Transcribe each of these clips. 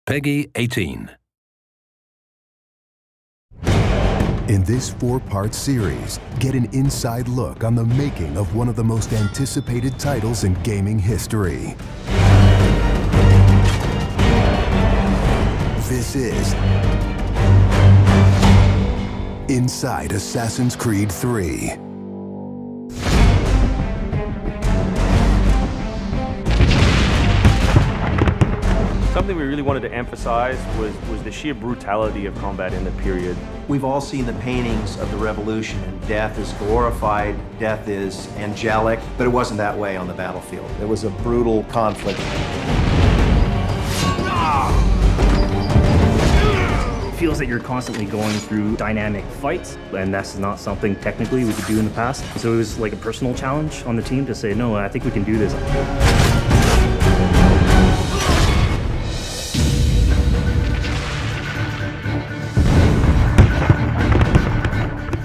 Peggy 18. In this 4-part series, get an inside look on the making of one of the most anticipated titles in gaming history. This is Inside Assassin's Creed 3. Something we really wanted to emphasize was the sheer brutality of combat in the period. We've all seen the paintings of the Revolution, and death is glorified, death is angelic, but it wasn't that way on the battlefield. It was a brutal conflict. It feels that you're constantly going through dynamic fights, and that's not something technically we could do in the past. So it was like a personal challenge on the team to say, no, I think we can do this.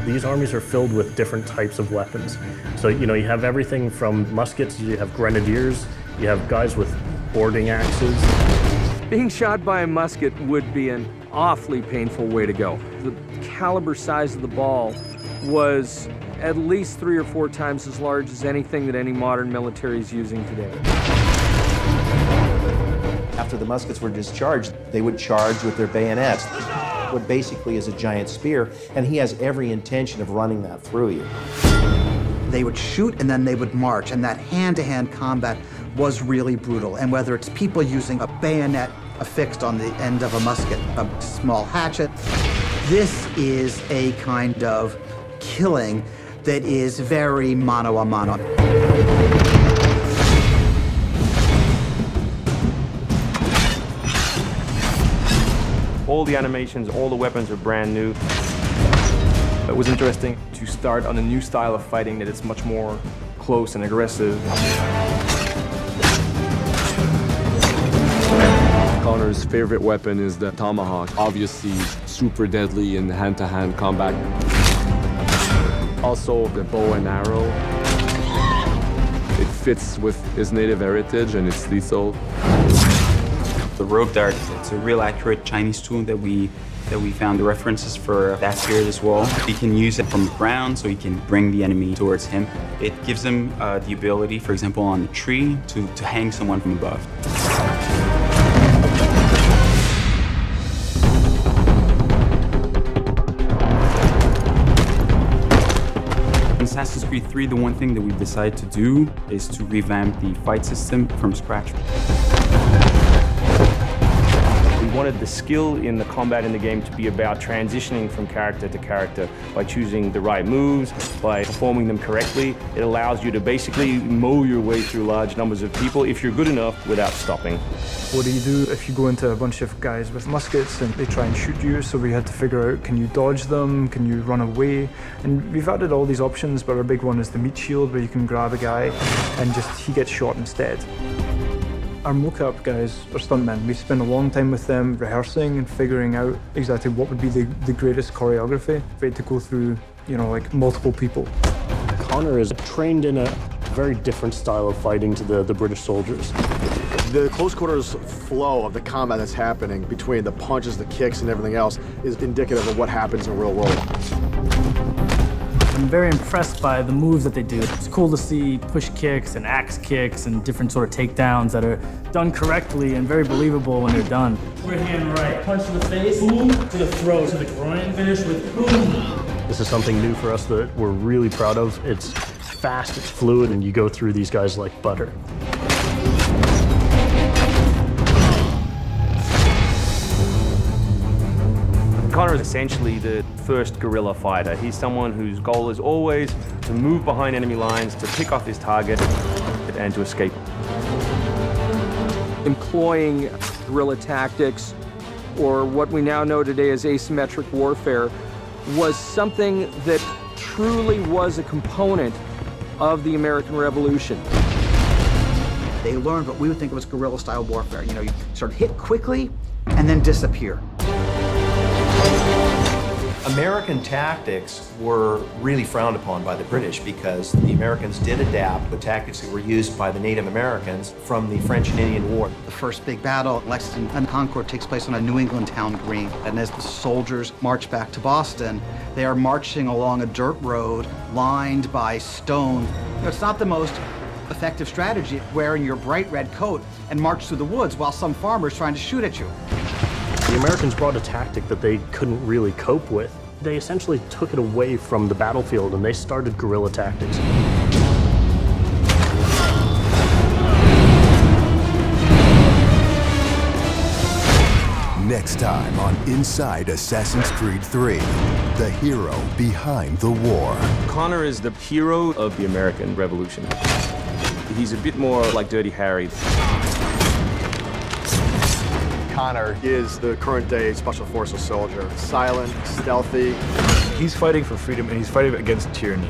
These armies are filled with different types of weapons. So, you have everything from muskets, you have grenadiers, you have guys with boarding axes. Being shot by a musket would be an awfully painful way to go. The caliber size of the ball was at least 3 or 4 times as large as anything that any modern military is using today. After the muskets were discharged, they would charge with their bayonets. What basically is a giant spear, and he has every intention of running that through you. They would shoot and then they would march, and that hand-to-hand combat was really brutal. And whether it's people using a bayonet affixed on the end of a musket, a small hatchet, this is a kind of killing that is very mano a mano. All the animations, all the weapons are brand new. It was interesting to start on a new style of fighting that is much more close and aggressive. Connor's favorite weapon is the tomahawk, obviously super deadly in hand-to-hand combat. Also the bow and arrow. It fits with his native heritage and it's lethal. The rope dart, it's a real accurate Chinese tool that we found the references for that period as well. He can use it from the ground, so he can bring the enemy towards him. It gives him the ability, for example, on a tree, to hang someone from above. In Assassin's Creed 3, the one thing that we've decided to do is to revamp the fight system from scratch. We wanted the skill in the combat in the game to be about transitioning from character to character by choosing the right moves, by performing them correctly. It allows you to basically mow your way through large numbers of people if you're good enough without stopping. What do you do if you go into a bunch of guys with muskets and they try and shoot you? So we had to figure out, can you dodge them? Can you run away? And we've added all these options, but our big one is the meat shield, where you can grab a guy and he gets shot instead. Our mocap guys are stuntmen. We spend a long time with them rehearsing and figuring out exactly what would be the greatest choreography. We had to go through, like multiple people. Connor is trained in a very different style of fighting to the British soldiers. The close quarters flow of the combat that's happening between the punches, the kicks, and everything else is indicative of what happens in the real world. I'm very impressed by the moves that they do. It's cool to see push kicks and axe kicks and different sort of takedowns that are done correctly and very believable when they're done. Right hand right, punch to the face, boom, to the throat, to the groin, finish with boom. This is something new for us that we're really proud of. It's fast, it's fluid, and you go through these guys like butter. Connor is essentially the first guerrilla fighter. He's someone whose goal is always to move behind enemy lines, to pick off his target, and to escape. Employing guerrilla tactics, or what we now know today as asymmetric warfare, was something that truly was a component of the American Revolution. They learned what we would think of as guerrilla-style warfare. You sort of hit quickly and then disappear. American tactics were really frowned upon by the British because the Americans did adapt the tactics that were used by the Native Americans from the French and Indian War. The first big battle, Lexington and Concord, takes place on a New England town green. And as the soldiers march back to Boston, they are marching along a dirt road lined by stone. You know, it's not the most effective strategy wearing your bright red coat and march through the woods while some farmer's trying to shoot at you. The Americans brought a tactic that they couldn't really cope with. They essentially took it away from the battlefield and they started guerrilla tactics. Next time on Inside Assassin's Creed 3, the hero behind the war. Connor is the hero of the American Revolution. He's a bit more like Dirty Harry. Connor is the current-day Special Forces soldier. Silent, stealthy. He's fighting for freedom and he's fighting against tyranny.